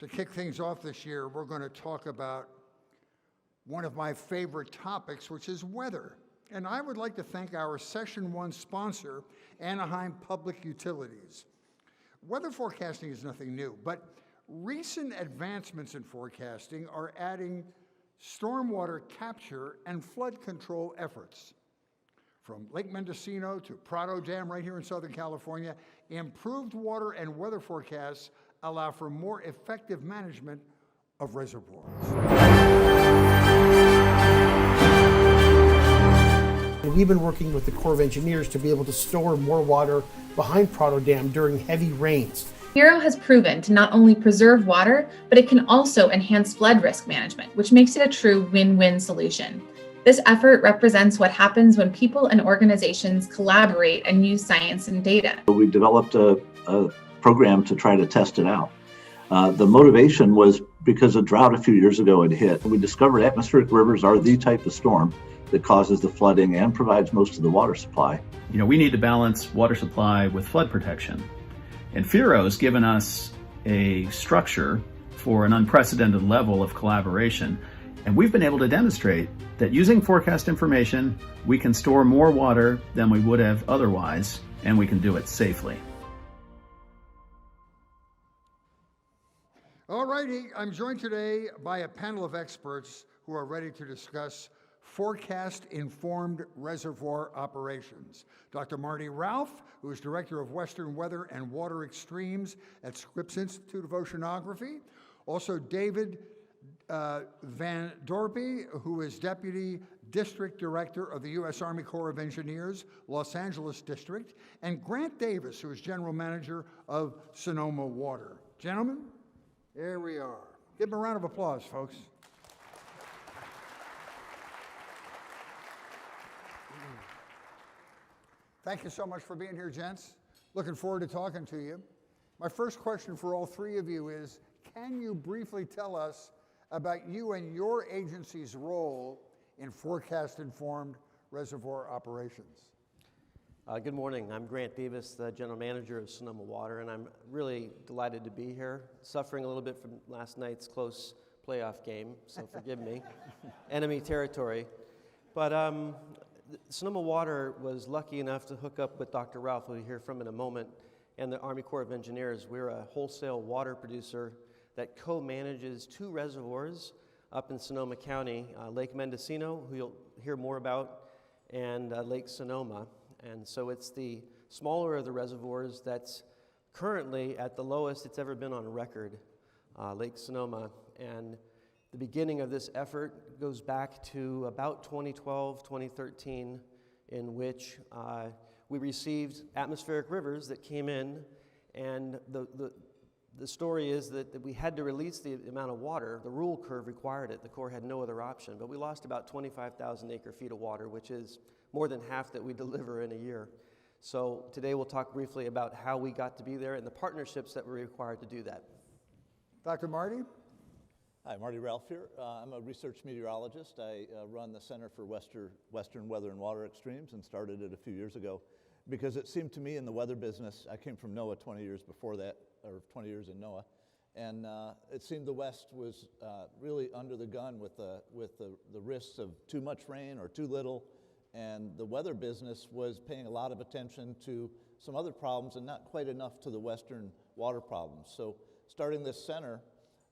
To kick things off this year, we're going to talk about one of my favorite topics, which is weather. And I would like to thank our Session 1 sponsor, Anaheim Public Utilities. Weather forecasting is nothing new, but recent advancements in forecasting are adding stormwater capture and flood control efforts. From Lake Mendocino to Prado Dam right here in Southern California, improved water and weather forecasts allow for more effective management of reservoirs. We've been working with the Corps of Engineers to be able to store more water behind Prado Dam during heavy rains. Hero has proven to not only preserve water, but it can also enhance flood risk management, which makes it a true win-win solution. This effort represents what happens when people and organizations collaborate and use science and data. We developed a program to try to test it out. The motivation was because a drought a few years ago had hit. We discovered atmospheric rivers are the type of storm that causes the flooding and provides most of the water supply. You know, we need to balance water supply with flood protection. And FIRO has given us a structure for an unprecedented level of collaboration. And we've been able to demonstrate that using forecast information, we can store more water than we would have otherwise, and we can do it safely. All righty, I'm joined today by a panel of experts who are ready to discuss Forecast Informed Reservoir Operations. Dr. Marty Ralph, who is Director of Western Weather and Water Extremes at Scripps Institute of Oceanography. Also David Van Dorpe, who is Deputy District Director of the U.S. Army Corps of Engineers, Los Angeles District, and Grant Davis, who is General Manager of Sonoma Water. Gentlemen, here we are. Give them a round of applause, folks. Thank you so much for being here, gents. Looking forward to talking to you. My first question for all three of you is, can you briefly tell us about you and your agency's role in forecast-informed reservoir operations? Good morning. I'm Grant Davis, the General Manager of Sonoma Water, and I'm really delighted to be here. Suffering a little bit from last night's close playoff game, so forgive me. Enemy territory. But Sonoma Water was lucky enough to hook up with Dr. Ralph, who you'll hear from in a moment, and the Army Corps of Engineers. We're a wholesale water producer that co-manages two reservoirs up in Sonoma County, Lake Mendocino, who you'll hear more about, and Lake Sonoma. And so it's the smaller of the reservoirs that's currently at the lowest it's ever been on record, Lake Sonoma. And the beginning of this effort goes back to about 2012, 2013, in which we received atmospheric rivers that came in, and the story is that we had to release the amount of water. The rule curve required it. The Corps had no other option. But we lost about 25,000 acre-feet of water, which is more than half that we deliver in a year. So today we'll talk briefly about how we got to be there and the partnerships that were required to do that. Dr. Marty? Hi, Marty Ralph here. I'm a research meteorologist. I run the Center for Western Weather and Water Extremes and started it a few years ago because it seemed to me in the weather business, I came from NOAA 20 years before that, or 20 years in NOAA, and it seemed the West was really under the gun with the risks of too much rain or too little, and the weather business was paying a lot of attention to some other problems and not quite enough to the Western water problems. So starting this center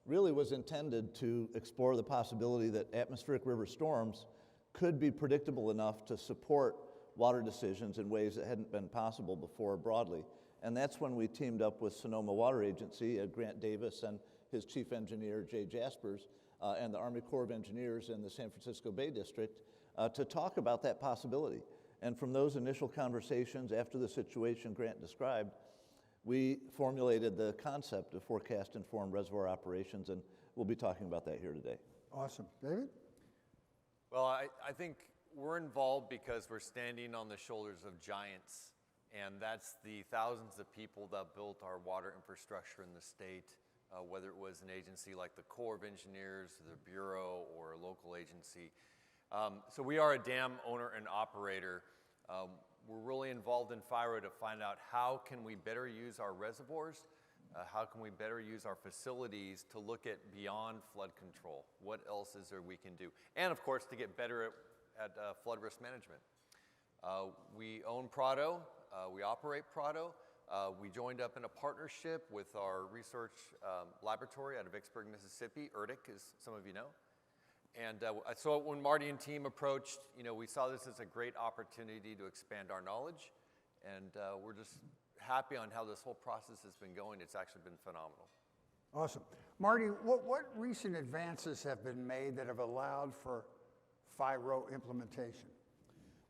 really was intended to explore the possibility that atmospheric river storms could be predictable enough to support water decisions in ways that hadn't been possible before broadly. And that's when we teamed up with Sonoma Water Agency, Grant Davis and his chief engineer, Jay Jaspers, and the Army Corps of Engineers in the San Francisco Bay District to talk about that possibility. And from those initial conversations after the situation Grant described, we formulated the concept of forecast-informed reservoir operations, and we'll be talking about that here today. Awesome. David? Well, I think we're involved because we're standing on the shoulders of giants, and that's the thousands of people that built our water infrastructure in the state, whether it was an agency like the Corps of Engineers, the Bureau, or a local agency. So we are a dam owner and operator. We're really involved in FIRO to find out how can we better use our reservoirs How can we better use our facilities to look at beyond flood control? What else is there we can do? And of course, to get better at flood risk management. We own Prado, we operate Prado. We joined up in a partnership with our research laboratory out of Vicksburg, Mississippi, ERDIC, as some of you know. And so when Marty and team approached, we saw this as a great opportunity to expand our knowledge. And we're just happy on how this whole process has been going. It's actually been phenomenal. Awesome. Marty, what recent advances have been made that have allowed for FIRO implementation?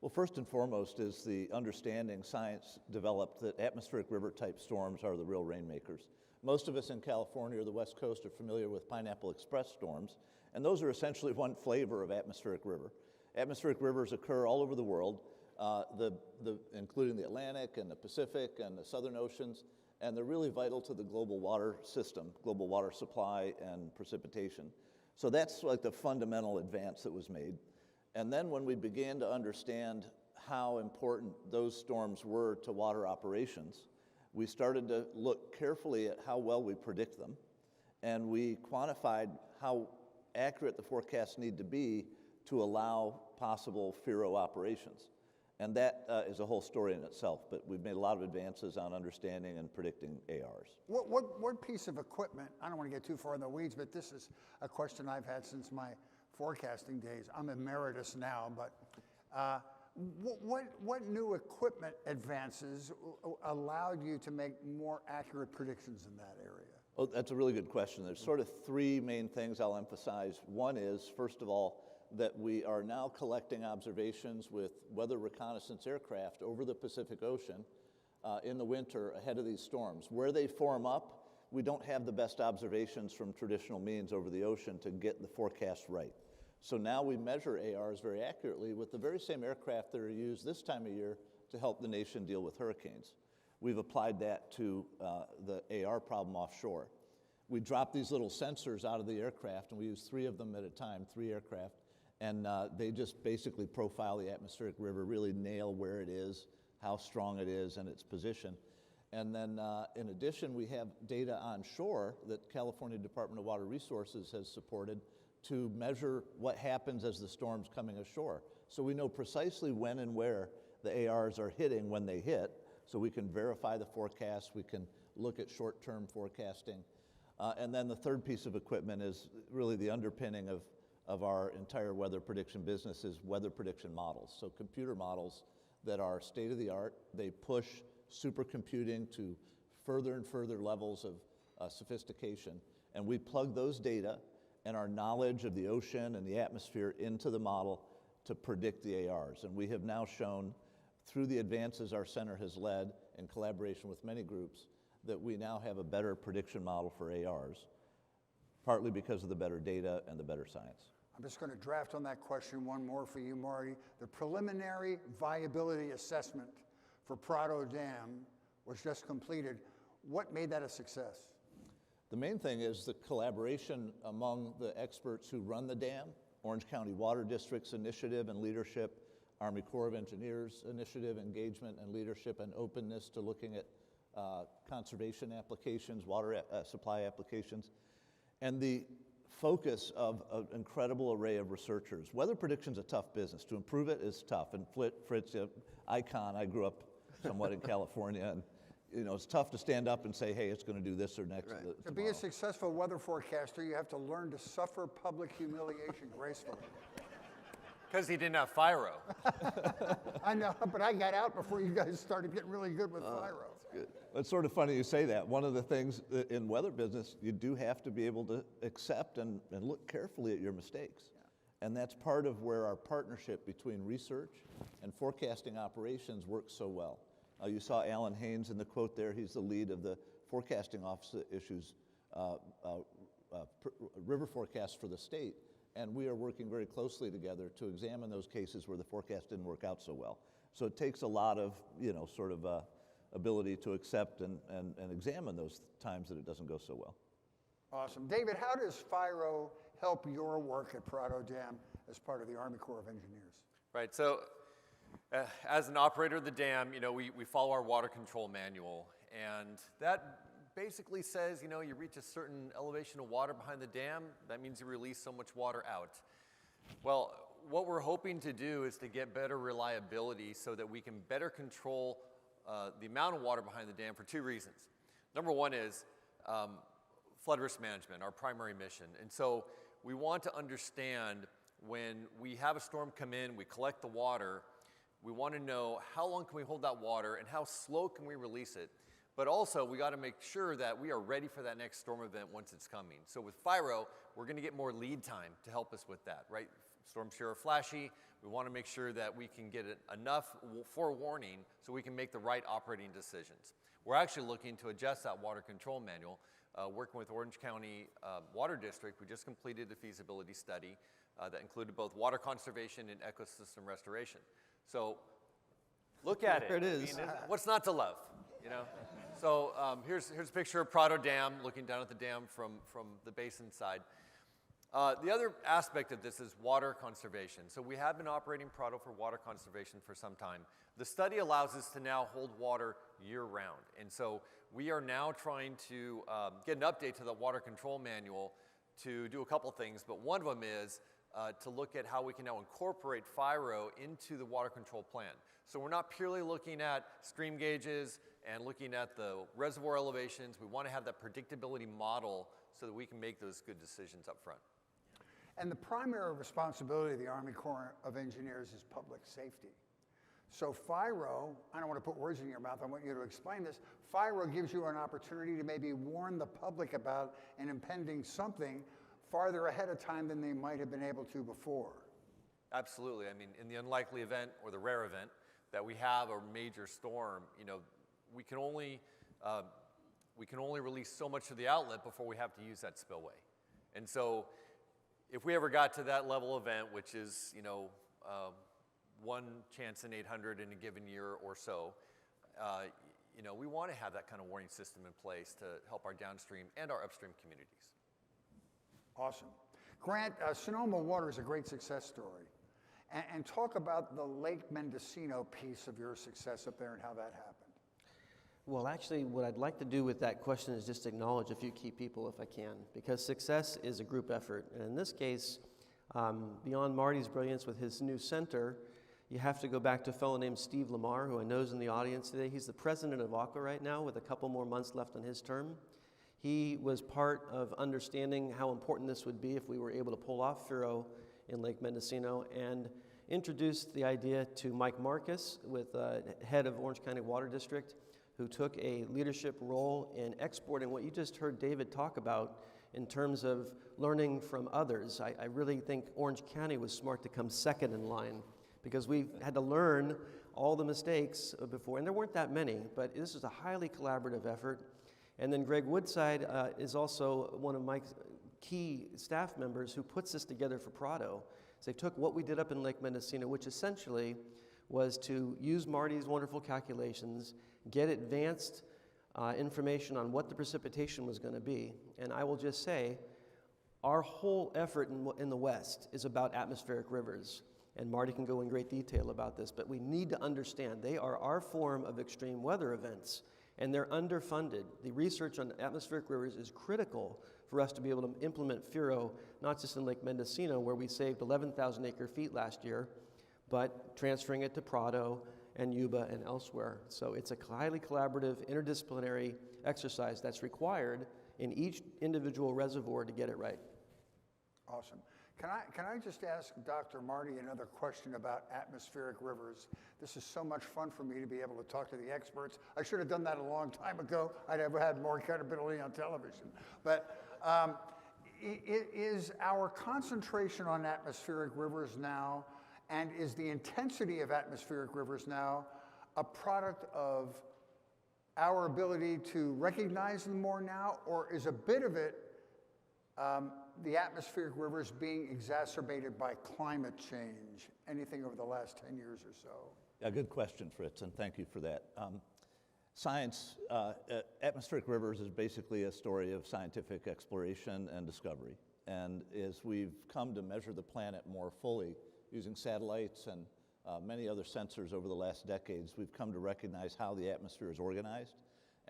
Well, first and foremost is the understanding science developed that atmospheric river type storms are the real rainmakers. Most of us in California or the West Coast are familiar with Pineapple Express storms, and those are essentially one flavor of atmospheric river. Atmospheric rivers occur all over the world, including the Atlantic and the Pacific and the Southern Oceans, and they're really vital to the global water system, global water supply and precipitation. So that's like the fundamental advance that was made. And then when we began to understand how important those storms were to water operations, we started to look carefully at how well we predict them, and we quantified how accurate the forecasts need to be to allow possible FIRO operations. And that is a whole story in itself, but we've made a lot of advances on understanding and predicting ARs. What piece of equipment, I don't want to get too far in the weeds, but this is a question I've had since my forecasting days. I'm emeritus now, but what new equipment advances allowed you to make more accurate predictions in that area? Oh, that's a really good question. There's sort of three main things I'll emphasize. One is, first of all, that we are now collecting observations with weather reconnaissance aircraft over the Pacific Ocean in the winter ahead of these storms. Where they form up, we don't have the best observations from traditional means over the ocean to get the forecast right. So now we measure ARs very accurately with the very same aircraft that are used this time of year to help the nation deal with hurricanes. We've applied that to the AR problem offshore. We drop these little sensors out of the aircraft, and we use 3 of them at a time, 3 aircraft, and they just basically profile the atmospheric river, really nail where it is, how strong it is, and its position. And then in addition, we have data on shore that California Department of Water Resources has supported to measure what happens as the storm's coming ashore. So we know precisely when and where the ARs are hitting when they hit, so we can verify the forecast, we can look at short-term forecasting. And then the third piece of equipment is really the underpinning of our entire weather prediction business is weather prediction models. So computer models that are state-of-the-art, they push supercomputing to further and further levels of sophistication, and we plug those data and our knowledge of the ocean and the atmosphere into the model to predict the ARs. And we have now shown, through the advances our center has led in collaboration with many groups, that we now have a better prediction model for ARs, partly because of the better data and the better science. I'm just going to draft on that question one more for you, Marty. The preliminary viability assessment for Prado Dam was just completed. What made that a success? The main thing is the collaboration among the experts who run the dam, Orange County Water District's initiative and leadership, Army Corps of Engineers initiative, engagement and leadership, and openness to looking at conservation applications, water supply applications, and the focus of an incredible array of researchers. Weather prediction's a tough business. To improve it is tough. And Fritz, icon, I grew up somewhat in California, and it's tough to stand up and say, hey, it's going to do this or next. Right. To be a successful weather forecaster, you have to learn to suffer public humiliation gracefully. Because he didn't have FIRO. I know, but I got out before you guys started getting really good with FIRO. That's good. It's sort of funny you say that. One of the things in weather business, you do have to be able to accept and look carefully at your mistakes. Yeah. And that's part of where our partnership between research and forecasting operations works so well. You saw Alan Haynes in the quote there. He's the lead of the forecasting office that issues river forecasts for the state. And we are working very closely together to examine those cases where the forecast didn't work out so well. So it takes a lot of, ability to accept and examine those times that it doesn't go so well. Awesome. David, how does FIRO help your work at Prado Dam as part of the Army Corps of Engineers? Right, so as an operator of the dam, we follow our water control manual, and that basically says, you reach a certain elevation of water behind the dam, that means you release so much water out. Well, what we're hoping to do is to get better reliability so that we can better control the amount of water behind the dam for two reasons. Number one is flood risk management, our primary mission. And so we want to understand when we have a storm come in, we collect the water, we want to know how long can we hold that water and how slow can we release it. But also, we got to make sure that we are ready for that next storm event once it's coming. So with FIRO, we're going to get more lead time to help us with that, right? Storms here are flashy. We want to make sure that we can get enough forewarning so we can make the right operating decisions. We're actually looking to adjust that water control manual. Working with Orange County Water District, we just completed a feasibility study that included both water conservation and ecosystem restoration. So look at it. There it is. I mean, what's not to love, So here's a picture of Prado Dam, looking down at the dam from the basin side. The other aspect of this is water conservation. So we have been operating Prado for water conservation for some time. The study allows us to now hold water year-round. And so we are now trying to get an update to the water control manual to do a couple things, but one of them is to look at how we can now incorporate FIRO into the water control plan. So we're not purely looking at stream gauges and looking at the reservoir elevations. We want to have that predictability model so that we can make those good decisions up front. And the primary responsibility of the Army Corps of Engineers is public safety. So FIRO, I don't want to put words in your mouth, I want you to explain this. FIRO gives you an opportunity to maybe warn the public about an impending something farther ahead of time than they might have been able to before. Absolutely. I mean, in the unlikely event or the rare event that we have a major storm, we can only release so much of the outlet before we have to use that spillway. And so if we ever got to that level event, which is, one chance in 800 in a given year or so, we want to have that kind of warning system in place to help our downstream and our upstream communities. Awesome. Grant, Sonoma Water is a great success story. And talk about the Lake Mendocino piece of your success up there and how that happened. Well, actually, what I'd like to do with that question is just acknowledge a few key people if I can, because success is a group effort. And in this case, beyond Marty's brilliance with his new center, you have to go back to a fellow named Steve Lamar, who I know is in the audience today. He's the president of ACWA right now with a couple more months left on his term. He was part of understanding how important this would be if we were able to pull off FIRO in Lake Mendocino, and introduced the idea to Mike Marcus, with head of Orange County Water District, who took a leadership role in exporting what you just heard David talk about in terms of learning from others. I really think Orange County was smart to come second in line, because we had to learn all the mistakes before, and there weren't that many, but this is a highly collaborative effort. And then Greg Woodside is also one of Mike's key staff members who puts this together for Prado. So they took what we did up in Lake Mendocino, which essentially was to use Marty's wonderful calculations, get advanced information on what the precipitation was going to be. And I will just say, our whole effort in the West is about atmospheric rivers. And Marty can go in great detail about this, but we need to understand they are our form of extreme weather events, and they're underfunded. The research on atmospheric rivers is critical for us to be able to implement FIRO, not just in Lake Mendocino, where we saved 11,000 acre-feet last year, but transferring it to Prado and Yuba and elsewhere. So it's a highly collaborative, interdisciplinary exercise that's required in each individual reservoir to get it right. Awesome. Can I just ask Dr. Marty another question about atmospheric rivers? This is so much fun for me to be able to talk to the experts. I should have done that a long time ago. I'd have had more credibility on television. But is our concentration on atmospheric rivers now, and is the intensity of atmospheric rivers now a product of our ability to recognize them more now, or is a bit of it the atmospheric rivers being exacerbated by climate change? Anything over the last 10 years or so? A good question, Fritz, and thank you for that. Science, atmospheric rivers is basically a story of scientific exploration and discovery. And as we've come to measure the planet more fully using satellites and many other sensors over the last decades, we've come to recognize how the atmosphere is organized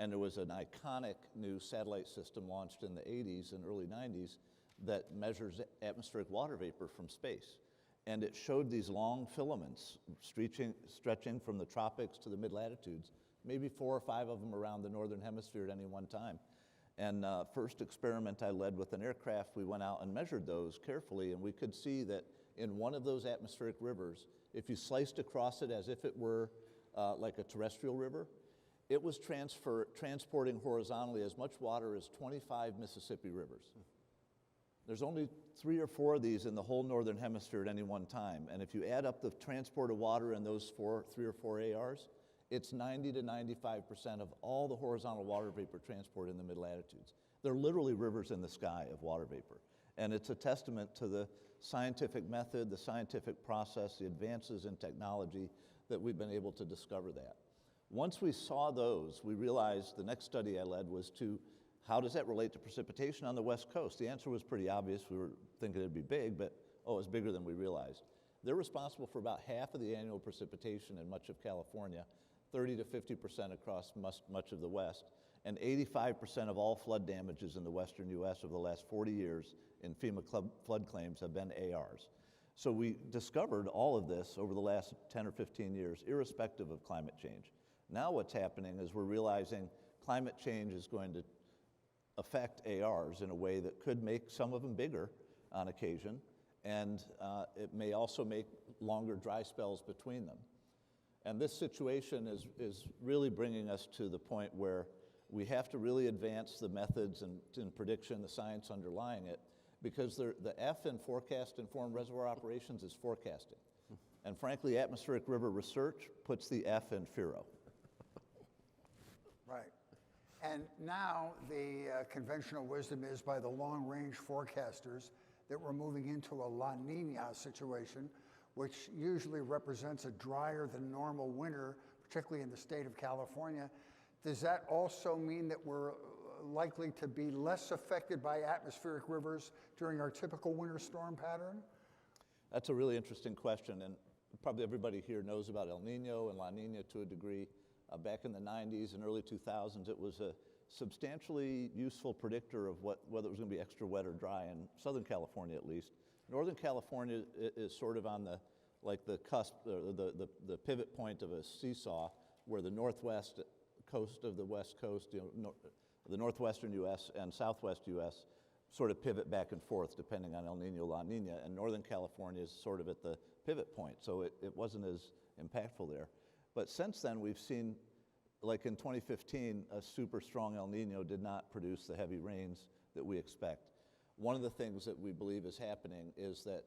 And there was an iconic new satellite system launched in the 80s and early 90s that measures atmospheric water vapor from space. And it showed these long filaments stretching from the tropics to the mid-latitudes, maybe 4 or 5 of them around the northern hemisphere at any one time. And first experiment I led with an aircraft, we went out and measured those carefully, and we could see that in one of those atmospheric rivers, if you sliced across it as if it were like a terrestrial river, it was transporting horizontally as much water as 25 Mississippi rivers. There's only 3 or 4 of these in the whole northern hemisphere at any one time. And if you add up the transport of water in those 3 or 4 ARs, it's 90 to 95% of all the horizontal water vapor transport in the mid-latitudes. They're literally rivers in the sky of water vapor. And it's a testament to the scientific method, the scientific process, the advances in technology that we've been able to discover that. Once we saw those, we realized the next study I led was how does that relate to precipitation on the West Coast? The answer was pretty obvious. We were thinking it'd be big, but it's bigger than we realized. They're responsible for about half of the annual precipitation in much of California, 30 to 50% across much of the West, and 85% of all flood damages in the western U.S. over the last 40 years in FEMA flood claims have been ARs. So we discovered all of this over the last 10 or 15 years, irrespective of climate change. Now what's happening is we're realizing climate change is going to affect ARs in a way that could make some of them bigger on occasion, and it may also make longer dry spells between them. And this situation is really bringing us to the point where we have to really advance the methods and prediction, the science underlying it, because the F in Forecast Informed Reservoir Operations is forecasting. And frankly, atmospheric river research puts the F in FIRO. Right. And now the conventional wisdom is by the long-range forecasters that we're moving into a La Nina situation, which usually represents a drier than normal winter, particularly in the state of California. Does that also mean that we're likely to be less affected by atmospheric rivers during our typical winter storm pattern? That's a really interesting question, and probably everybody here knows about El Nino and La Nina to a degree. Back in the 90s and early 2000s, it was a substantially useful predictor of whether it was going to be extra wet or dry in Southern California, at least. Northern California is sort of on the cusp, the pivot point of a seesaw, where the northwest coast of the West Coast, the northwestern U.S. and southwest U.S. sort of pivot back and forth depending on El Nino, La Nina, and Northern California is sort of at the pivot point, so it wasn't as impactful there. But since then, we've seen, like in 2015, a super strong El Nino did not produce the heavy rains that we expect. One of the things that we believe is happening is that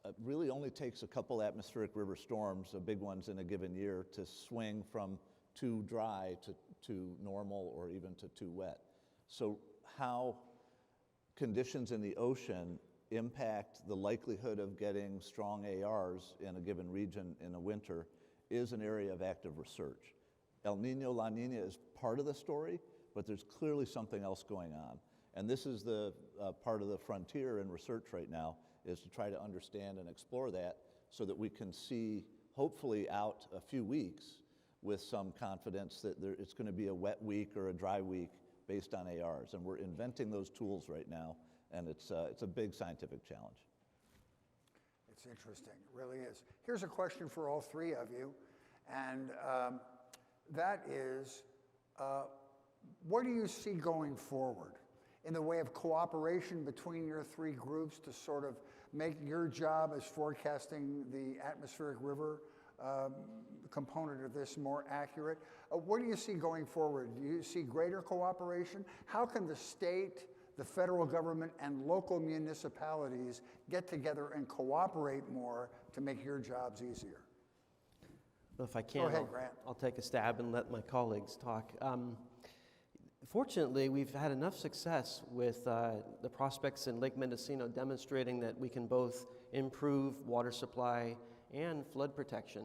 it really only takes a couple atmospheric river storms, the big ones in a given year, to swing from too dry to normal or even to too wet. So how conditions in the ocean impact the likelihood of getting strong ARs in a given region in a winter is an area of active research. El Nino, La Nina is part of the story, but there's clearly something else going on. And this is the part of the frontier in research right now, is to try to understand and explore that so that we can see, hopefully out a few weeks, with some confidence that it's going to be a wet week or a dry week based on ARs. And we're inventing those tools right now, and it's a big scientific challenge. It's interesting, it really is. Here's a question for all three of you, and that is, what do you see going forward in the way of cooperation between your three groups to sort of make your job as forecasting the atmospheric river component of this more accurate? What do you see going forward? Do you see greater cooperation? How can the state, the federal government, and local municipalities get together and cooperate more to make your jobs easier? Well, if I can, Go ahead, Grant. I'll take a stab and let my colleagues talk. Fortunately, we've had enough success with the prospects in Lake Mendocino demonstrating that we can both improve water supply and flood protection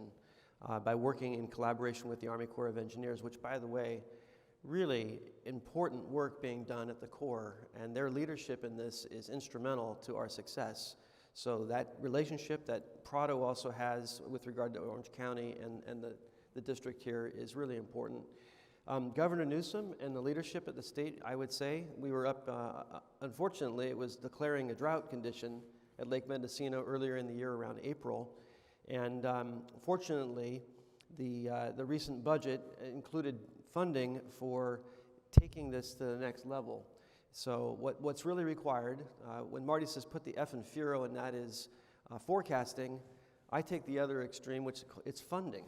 by working in collaboration with the Army Corps of Engineers, which, by the way, really important work being done at the Corps, and their leadership in this is instrumental to our success. So that relationship that Prado also has with regard to Orange County and the district here is really important. Governor Newsom and the leadership at the state, I would say, we were up, unfortunately, it was declaring a drought condition at Lake Mendocino earlier in the year around April. And fortunately, the recent budget included funding for taking this to the next level. So what's really required, when Marty says put the F in FURO, and that is forecasting, I take the other extreme, which it's funding.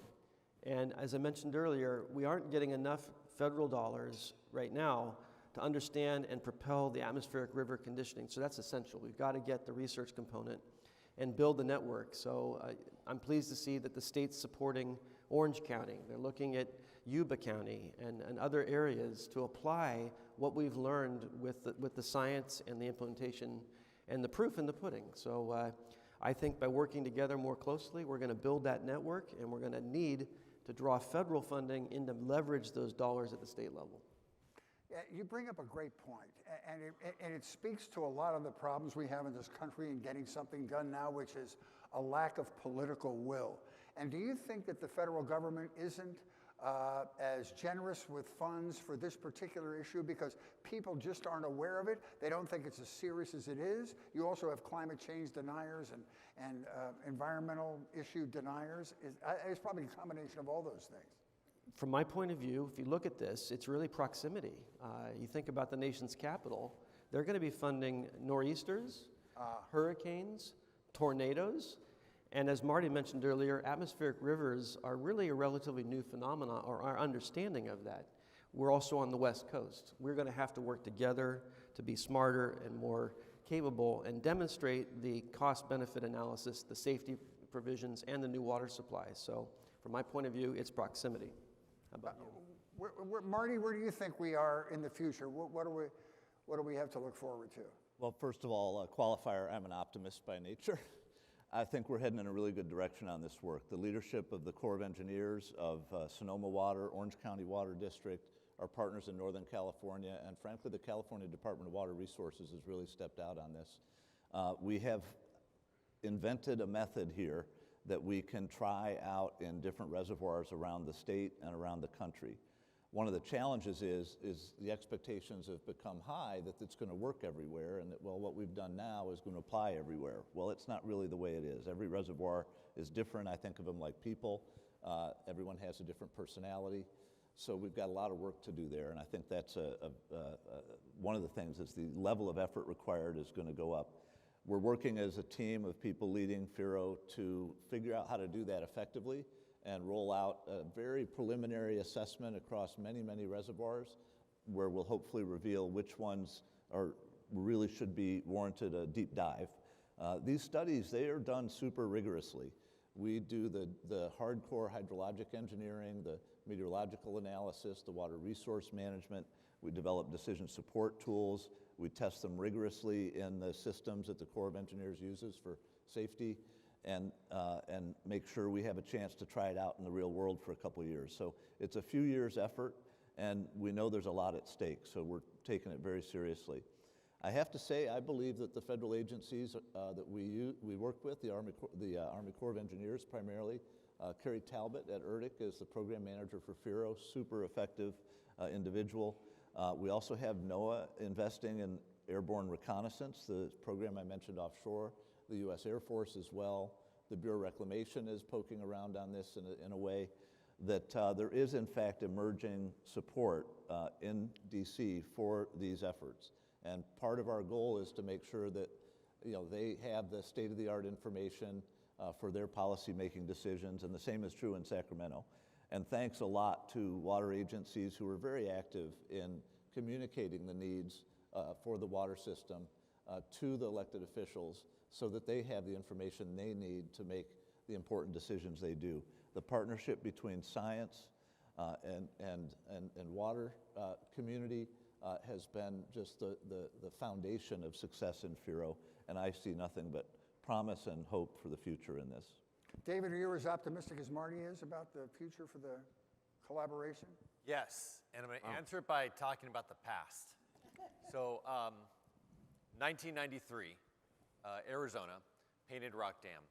And as I mentioned earlier, we aren't getting enough federal dollars right now to understand and propel the atmospheric river conditioning. So that's essential. We've got to get the research component and build the network. So I'm pleased to see that the state's supporting Orange County. They're looking at Yuba County and other areas to apply what we've learned with the science and the implementation and the proof in the pudding. So I think by working together more closely, we're going to build that network, and we're going to need to draw federal funding in to leverage those dollars at the state level. Yeah, you bring up a great point, and it speaks to a lot of the problems we have in this country in getting something done now, which is a lack of political will. And do you think that the federal government isn't as generous with funds for this particular issue because people just aren't aware of it? They don't think it's as serious as it is. You also have climate change deniers and environmental issue deniers. It's probably a combination of all those things. From my point of view, if you look at this, it's really proximity. You think about the nation's capital, they're going to be funding nor'easters, hurricanes, tornadoes, and as Marty mentioned earlier, atmospheric rivers are really a relatively new phenomenon, or our understanding of that. We're also on the West Coast. We're going to have to work together to be smarter and more capable and demonstrate the cost-benefit analysis, the safety provisions, and the new water supply. So from my point of view, it's proximity. How about you? Marty, where do you think we are in the future? What do we have to look forward to? Well, first of all, qualifier, I'm an optimist by nature. I think we're heading in a really good direction on this work. The leadership of the Corps of Engineers, of Sonoma Water, Orange County Water District, our partners in Northern California, and frankly, the California Department of Water Resources has really stepped out on this. We have invented a method here that we can try out in different reservoirs around the state and around the country. One of the challenges is the expectations have become high that it's going to work everywhere and that, well, what we've done now is going to apply everywhere. Well, it's not really the way it is. Every reservoir is different. I think of them like people. Everyone has a different personality. So we've got a lot of work to do there, and I think that's one of the things is the level of effort required is going to go up. We're working as a team of people leading FURO to figure out how to do that effectively and roll out a very preliminary assessment across many, many reservoirs where we'll hopefully reveal which ones really should be warranted a deep dive. These studies, they are done super rigorously. We do the hardcore hydrologic engineering, the meteorological analysis, the water resource management. We develop decision support tools. We test them rigorously in the systems that the Corps of Engineers uses for safety, and make sure we have a chance to try it out in the real world for a couple of years. So it's a few years effort, and we know there's a lot at stake, so we're taking it very seriously. I have to say, I believe that the federal agencies that we work with, the Army Corps of Engineers primarily, Carrie Talbot at ERDIC is the program manager for FURO, super effective individual. We also have NOAA investing in airborne reconnaissance, the program I mentioned offshore, the U.S. Air Force as well. The Bureau of Reclamation is poking around on this in a way that there is in fact emerging support in DC for these efforts. And part of our goal is to make sure that they have the state-of-the-art information for their policy-making decisions, and the same is true in Sacramento. And thanks a lot to water agencies who are very active in communicating the needs for the water system to the elected officials so that they have the information they need to make the important decisions they do. The partnership between science and water community has been just the foundation of success in FURO, and I see nothing but promise and hope for the future in this. David, are you as optimistic as Marty is about the future for the collaboration? Yes, and I'm going to answer it by talking about the past. So 1993, Arizona, Painted Rock Dam.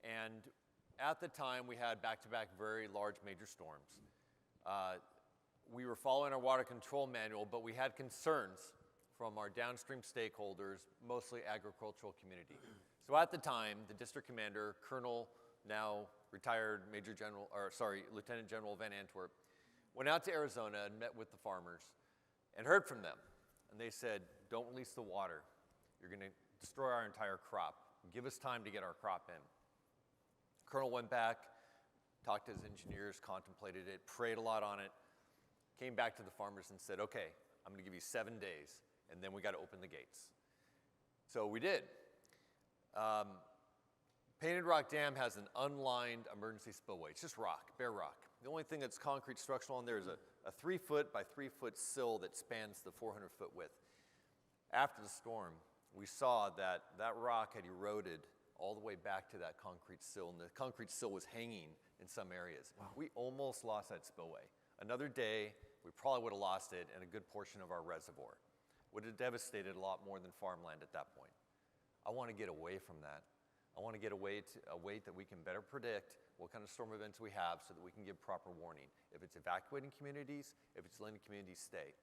And at the time, we had back-to-back very large major storms. we were following our water control manual, but we had concerns from our downstream stakeholders, mostly agricultural community. So at the time, the district commander, Colonel, now retired Lieutenant General Van Antwerp, went out to Arizona and met with the farmers and heard from them. And they said, don't release the water. You're going to destroy our entire crop. Give us time to get our crop in. Colonel went back, talked to his engineers, contemplated it, prayed a lot on it, came back to the farmers and said, okay, I'm going to give you 7 days, and then we got to open the gates. So we did. Painted Rock Dam has an unlined emergency spillway. It's just rock, bare rock. The only thing that's concrete structural on there is a 3-foot by 3-foot sill that spans the 400-foot width. After the storm, we saw that that rock had eroded all the way back to that concrete sill, and the concrete sill was hanging in some areas. Wow. We almost lost that spillway. Another day, we probably would have lost it and a good portion of our reservoir. Would have devastated a lot more than farmland at that point. I want to get away from that. I want to get away to a weight that we can better predict what kind of storm events we have so that we can give proper warning. If it's evacuating communities, if it's letting communities stay.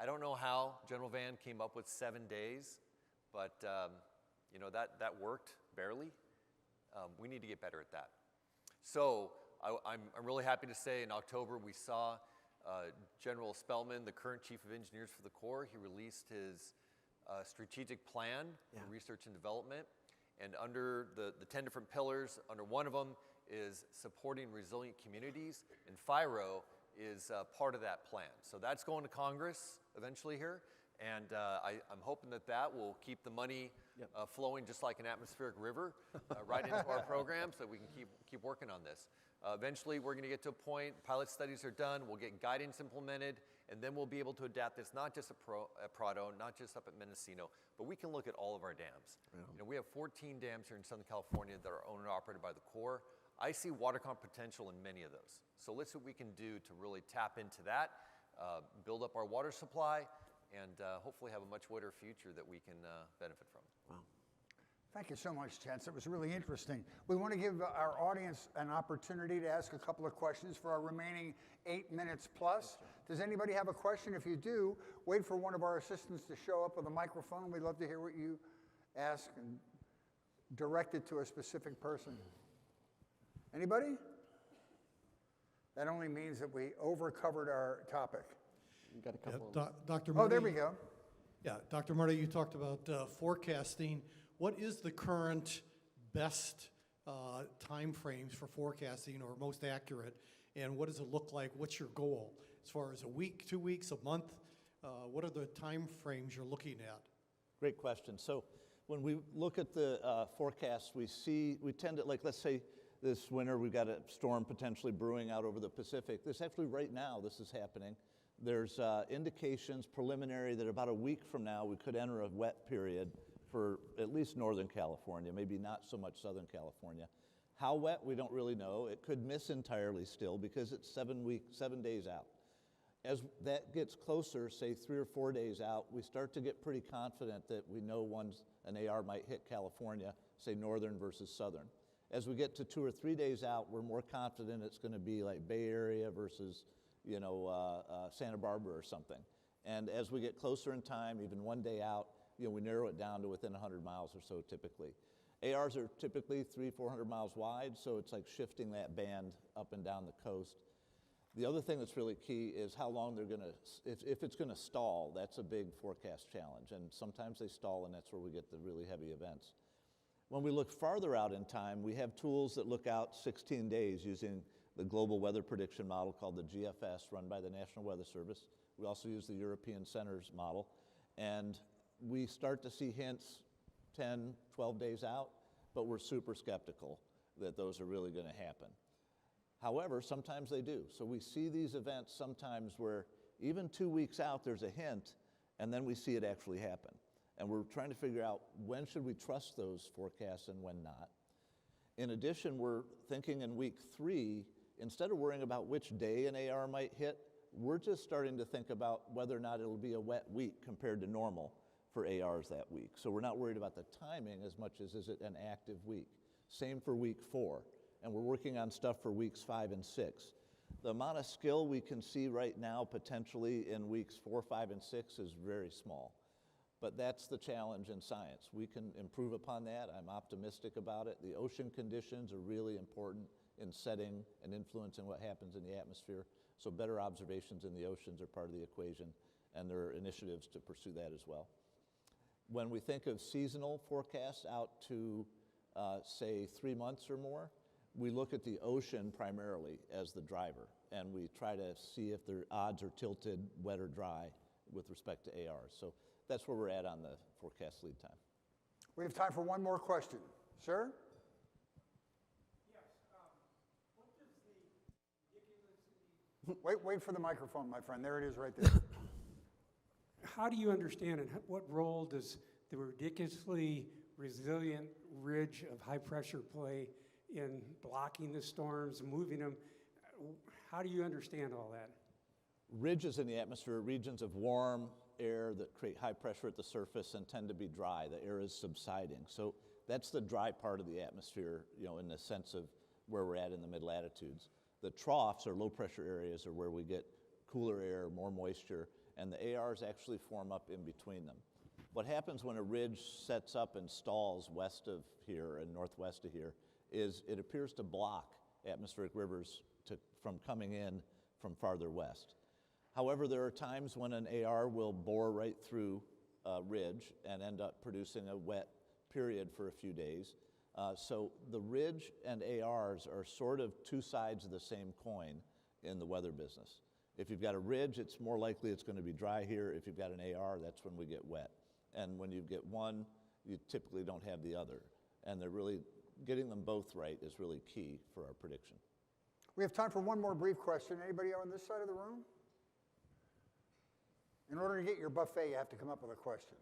I don't know how General Van came up with 7 days, but that worked barely. We need to get better at that. So I'm really happy to say in October we saw General Spellman, the current Chief of Engineers for the Corps. He released his strategic plan for research and development. And under the 10 different pillars, under one of them is supporting resilient communities, and FIRO is part of that plan. So that's going to Congress eventually here, and I'm hoping that will keep the money flowing just like an atmospheric river right into our program so that we can keep working on this. Eventually, we're going to get to a point, pilot studies are done, we'll get guidance implemented, and then we'll be able to adapt this not just at Prado, not just up at Mendocino, but we can look at all of our dams. Yeah. We have 14 dams here in Southern California that are owned and operated by the Corps. I see watercom potential in many of those. So let's see what we can do to really tap into that, build up our water supply, and hopefully have a much wider future that we can benefit from. Wow. Thank you so much, Chance. It was really interesting. We want to give our audience an opportunity to ask a couple of questions for our remaining 8 minutes plus. Does anybody have a question? If you do, wait for one of our assistants to show up with a microphone. We'd love to hear what you ask and direct it to a specific person. Anybody? That only means that we over-covered our topic. You got a couple. Dr. Marty, oh, there we go. Yeah, Dr. Marty, you talked about forecasting. What is the current best time frames for forecasting, or most accurate, and what does it look like? What's your goal as far as a week, 2 weeks, a month? What are the time frames you're looking at? Great question. So when we look at the forecast, we tend to, like, let's say this winter we've got a storm potentially brewing out over the Pacific. This actually right now, this is happening. There's indications preliminary that about a week from now we could enter a wet period for at least Northern California, maybe not so much Southern California. How wet, we don't really know. It could miss entirely still because it's 7 days out. As that gets closer, say 3 or 4 days out, we start to get pretty confident that we know an AR might hit California, say northern versus southern. As we get to 2 or 3 days out, we're more confident it's going to be like Bay Area versus Santa Barbara or something. And as we get closer in time, even 1 day out, we narrow it down to within 100 miles or so typically. ARs are typically 300-400 miles wide, so it's like shifting that band up and down the coast. The other thing that's really key is how long they're going to, if it's going to stall, that's a big forecast challenge. And sometimes they stall, and that's where we get the really heavy events. When we look farther out in time, we have tools that look out 16 days using the global weather prediction model called the GFS, run by the National Weather Service. We also use the European Centers model. And we start to see hints 10, 12 days out, but we're super skeptical that those are really going to happen. However, sometimes they do. So we see these events sometimes where even 2 weeks out there's a hint, and then we see it actually happen. And we're trying to figure out when should we trust those forecasts and when not. In addition, we're thinking in week 3, instead of worrying about which day an AR might hit, we're just starting to think about whether or not it'll be a wet week compared to normal for ARs that week. So we're not worried about the timing as much as is it an active week. Same for week 4. And we're working on stuff for weeks 5 and 6. The amount of skill we can see right now potentially in weeks 4, 5, and 6 is very small. But that's the challenge in science. We can improve upon that. I'm optimistic about it. The ocean conditions are really important in setting and influencing what happens in the atmosphere. So better observations in the oceans are part of the equation, and there are initiatives to pursue that as well. When we think of seasonal forecasts out to, say, 3 months or more, we look at the ocean primarily as the driver, and we try to see if their odds are tilted, wet or dry, with respect to ARs. So that's where we're at on the forecast lead time. We have time for one more question. Sir? Wait for the microphone, my friend. There it is right there. How do you understand and what role does the ridiculously resilient ridge of high pressure play in blocking the storms, moving them? How do you understand all that? Ridges in the atmosphere are regions of warm air that create high pressure at the surface and tend to be dry. The air is subsiding. So that's the dry part of the atmosphere, in the sense of where we're at in the mid-latitudes. The troughs, or low-pressure areas, are where we get cooler air, more moisture, and the ARs actually form up in between them. What happens when a ridge sets up and stalls west of here and northwest of here is it appears to block atmospheric rivers from coming in from farther west. However, there are times when an AR will bore right through a ridge and end up producing a wet period for a few days. So the ridge and ARs are sort of two sides of the same coin in the weather business. If you've got a ridge, it's more likely it's going to be dry here. If you've got an AR, that's when we get wet. And when you get one, you typically don't have the other. And they're really, getting them both right is really key for our prediction. We have time for one more brief question. Anybody on this side of the room? In order to get your buffet, you have to come up with a question.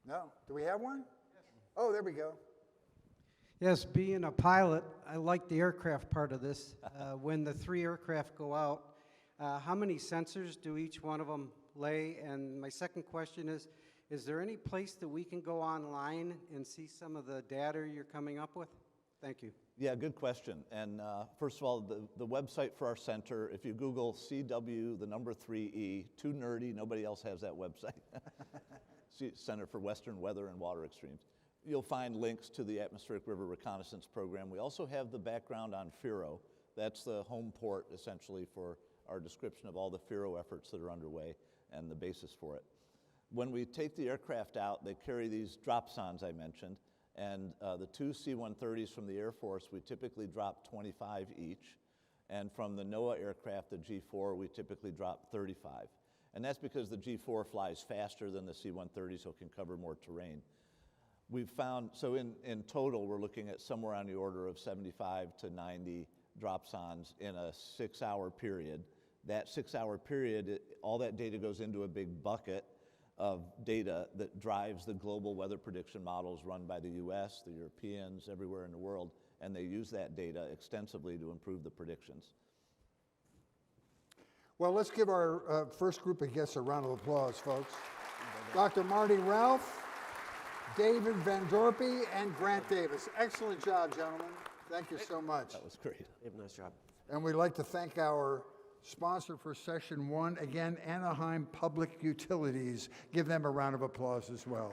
No? Do we have one? Yes. Oh, there we go. Yes, being a pilot, I like the aircraft part of this. When the 3 aircraft go out, how many sensors do each one of them lay? And my second question is there any place that we can go online and see some of the data you're coming up with? Thank you. Yeah, good question. And first of all, the website for our center, if you Google CW, the number 3E, too nerdy, nobody else has that website. Center for Western Weather and Water Extremes. You'll find links to the Atmospheric River Reconnaissance Program. We also have the background on FIRO. That's the home port, essentially, for our description of all the FIRO efforts that are underway and the basis for it. When we take the aircraft out, they carry these dropsons I mentioned, and the 2 C-130s from the Air Force, we typically drop 25 each, and from the NOAA aircraft, the G4, we typically drop 35. And that's because the G4 flies faster than the C-130, so it can cover more terrain. We've found, so in total, we're looking at somewhere on the order of 75 to 90 dropsons in a 6-hour period. That 6-hour period, all that data goes into a big bucket of data that drives the global weather prediction models run by the US, the Europeans, everywhere in the world, and they use that data extensively to improve the predictions. Well, let's give our first group of guests a round of applause, folks. Dr. Marty Ralph, David Van Dorpe, and Grant Davis. Excellent job, gentlemen. Thank you so much. That was great. You have a nice job. And we'd like to thank our sponsor for session 1, again, Anaheim Public Utilities. Give them a round of applause as well.